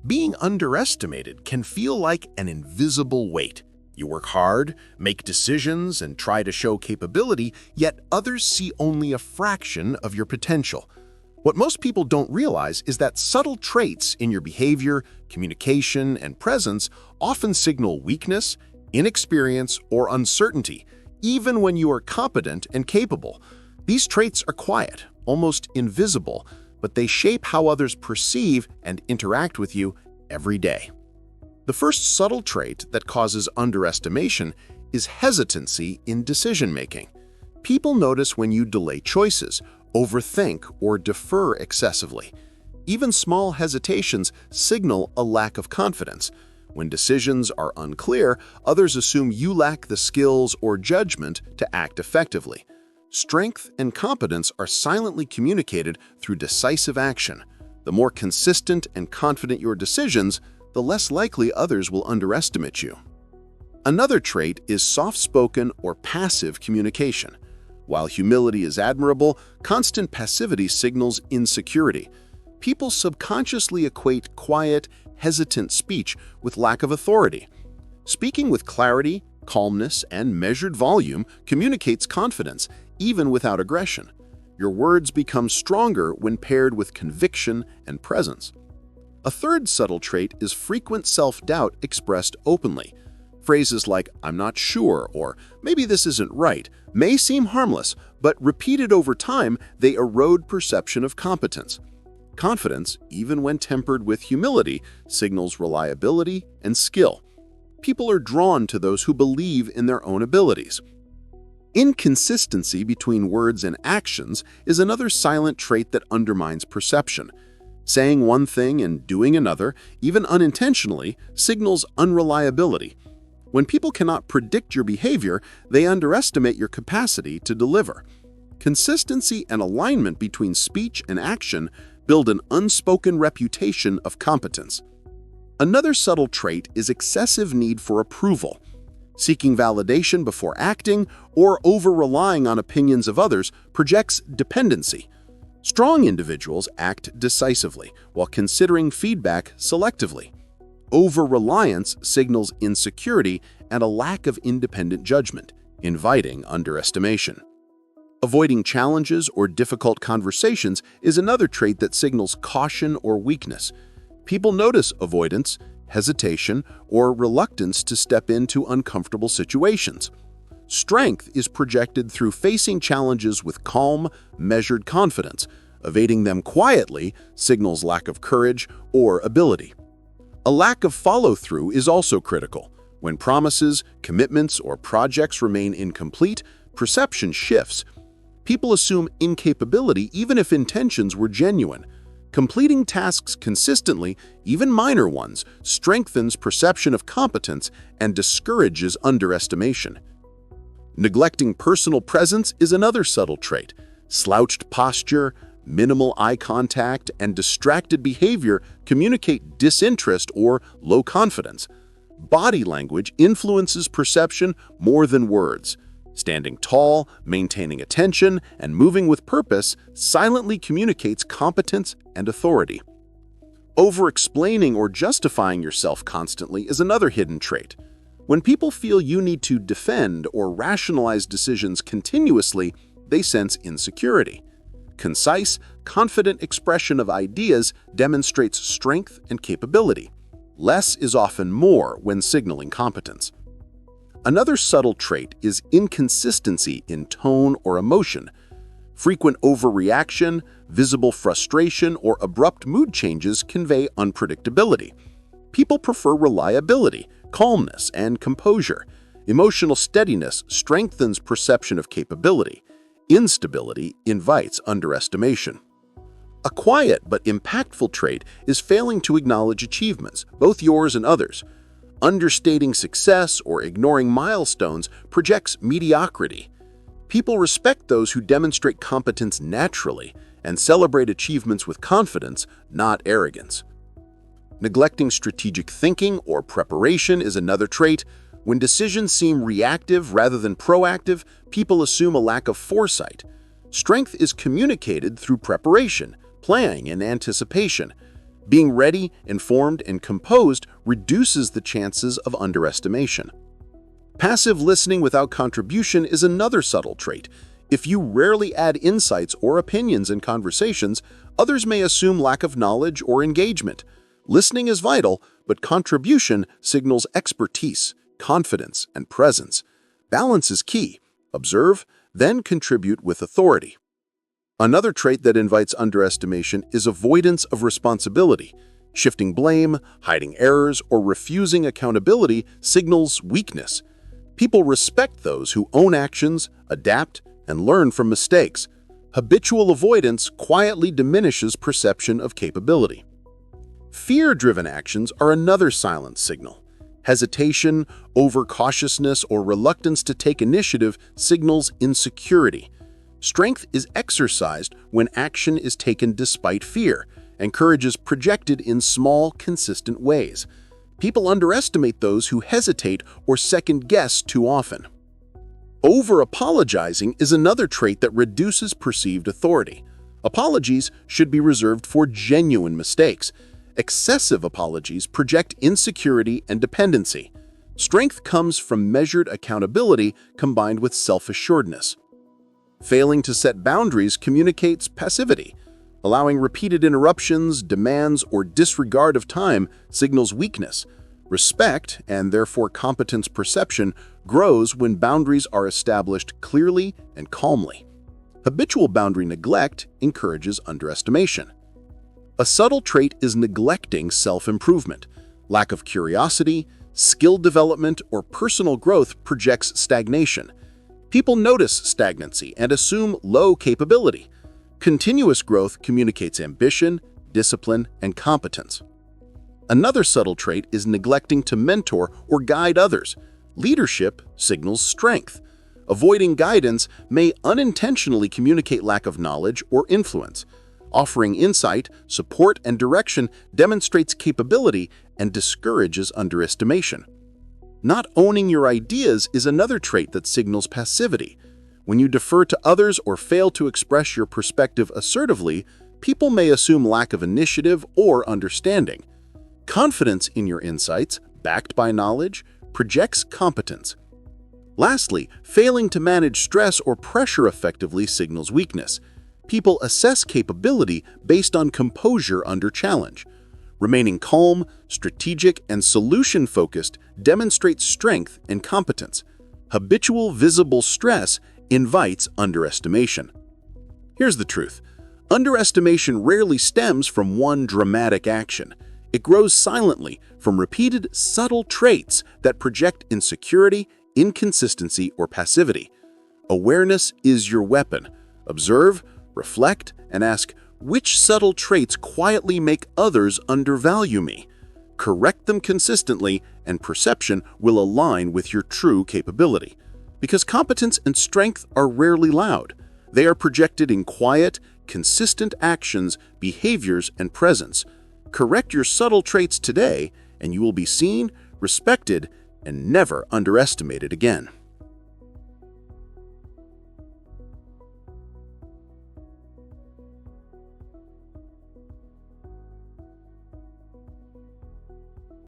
Being underestimated can feel like an invisible weight. You work hard, make decisions, and try to show capability, yet others see only a fraction of your potential. What most people don't realize is that subtle traits in your behavior, communication, and presence often signal weakness, inexperience, or uncertainty, even when you are competent and capable. These traits are quiet, almost invisible, but they shape how others perceive and interact with you every day. The first subtle trait that causes underestimation is hesitancy in decision-making. People notice when you delay choices, overthink, or defer excessively. Even small hesitations signal a lack of confidence. When decisions are unclear, others assume you lack the skills or judgment to act effectively. Strength and competence are silently communicated through decisive action. The more consistent and confident your decisions, the less likely others will underestimate you. Another trait is soft-spoken or passive communication. While humility is admirable, constant passivity signals insecurity. People subconsciously equate quiet, hesitant speech with lack of authority. Speaking with clarity, calmness, and measured volume communicates confidence, even without aggression. Your words become stronger when paired with conviction and presence. A third subtle trait is frequent self-doubt expressed openly. Phrases like, "I'm not sure," or "maybe this isn't right," may seem harmless, but repeated over time, they erode perception of competence. Confidence, even when tempered with humility, signals reliability and skill. People are drawn to those who believe in their own abilities. Inconsistency between words and actions is another silent trait that undermines perception. Saying one thing and doing another, even unintentionally, signals unreliability. When people cannot predict your behavior, they underestimate your capacity to deliver. Consistency and alignment between speech and action build an unspoken reputation of competence. Another subtle trait is excessive need for approval. Seeking validation before acting or over-relying on opinions of others projects dependency. Strong individuals act decisively while considering feedback selectively. Over-reliance signals insecurity and a lack of independent judgment, inviting underestimation. Avoiding challenges or difficult conversations is another trait that signals caution or weakness. People notice avoidance, hesitation, or reluctance to step into uncomfortable situations. Strength is projected through facing challenges with calm, measured confidence. Evading them quietly signals lack of courage or ability. A lack of follow-through is also critical. When promises, commitments, or projects remain incomplete, perception shifts. People assume incapability even if intentions were genuine. Completing tasks consistently, even minor ones, strengthens perception of competence and discourages underestimation. Neglecting personal presence is another subtle trait. Slouched posture, minimal eye contact, and distracted behavior communicate disinterest or low confidence. Body language influences perception more than words. Standing tall, maintaining attention, and moving with purpose silently communicates competence and authority. Over-explaining or justifying yourself constantly is another hidden trait. When people feel you need to defend or rationalize decisions continuously, they sense insecurity. Concise, confident expression of ideas demonstrates strength and capability. Less is often more when signaling competence. Another subtle trait is inconsistency in tone or emotion. Frequent overreaction, visible frustration, or abrupt mood changes convey unpredictability. People prefer reliability, calmness, and composure. Emotional steadiness strengthens perception of capability. Instability invites underestimation. A quiet but impactful trait is failing to acknowledge achievements, both yours and others. Understating success or ignoring milestones projects mediocrity. People respect those who demonstrate competence naturally and celebrate achievements with confidence, not arrogance. Neglecting strategic thinking or preparation is another trait. When decisions seem reactive rather than proactive, people assume a lack of foresight. Strength is communicated through preparation, planning, and anticipation. Being ready, informed, and composed reduces the chances of underestimation. Passive listening without contribution is another subtle trait. If you rarely add insights or opinions in conversations, others may assume lack of knowledge or engagement. Listening is vital, but contribution signals expertise, confidence, and presence. Balance is key. Observe, then contribute with authority. Another trait that invites underestimation is avoidance of responsibility. Shifting blame, hiding errors, or refusing accountability signals weakness. People respect those who own actions, adapt, and learn from mistakes. Habitual avoidance quietly diminishes perception of capability. Fear-driven actions are another silent signal. Hesitation, overcautiousness, or reluctance to take initiative signals insecurity. Strength is exercised when action is taken despite fear, and courage is projected in small, consistent ways. People underestimate those who hesitate or second-guess too often. Over-apologizing is another trait that reduces perceived authority. Apologies should be reserved for genuine mistakes. Excessive apologies project insecurity and dependency. Strength comes from measured accountability combined with self-assuredness. Failing to set boundaries communicates passivity. Allowing repeated interruptions, demands, or disregard of time signals weakness. Respect, and therefore competence perception, grows when boundaries are established clearly and calmly. Habitual boundary neglect encourages underestimation. A subtle trait is neglecting self-improvement. Lack of curiosity, skill development, or personal growth projects stagnation. People notice stagnancy and assume low capability. Continuous growth communicates ambition, discipline, and competence. Another subtle trait is neglecting to mentor or guide others. Leadership signals strength. Avoiding guidance may unintentionally communicate lack of knowledge or influence. Offering insight, support, and direction demonstrates capability and discourages underestimation. Not owning your ideas is another trait that signals passivity. When you defer to others or fail to express your perspective assertively, people may assume lack of initiative or understanding. Confidence in your insights, backed by knowledge, projects competence. Lastly, failing to manage stress or pressure effectively signals weakness. People assess capability based on composure under challenge. Remaining calm, strategic, and solution-focused demonstrates strength and competence. Habitual visible stress invites underestimation. Here's the truth. Underestimation rarely stems from one dramatic action. It grows silently from repeated subtle traits that project insecurity, inconsistency, or passivity. Awareness is your weapon. Observe, reflect, and ask, which subtle traits quietly make others undervalue me? Correct them consistently, and perception will align with your true capability. Because competence and strength are rarely loud. They are projected in quiet, consistent actions, behaviors, and presence. Correct your subtle traits today, and you will be seen, respected, and never underestimated again.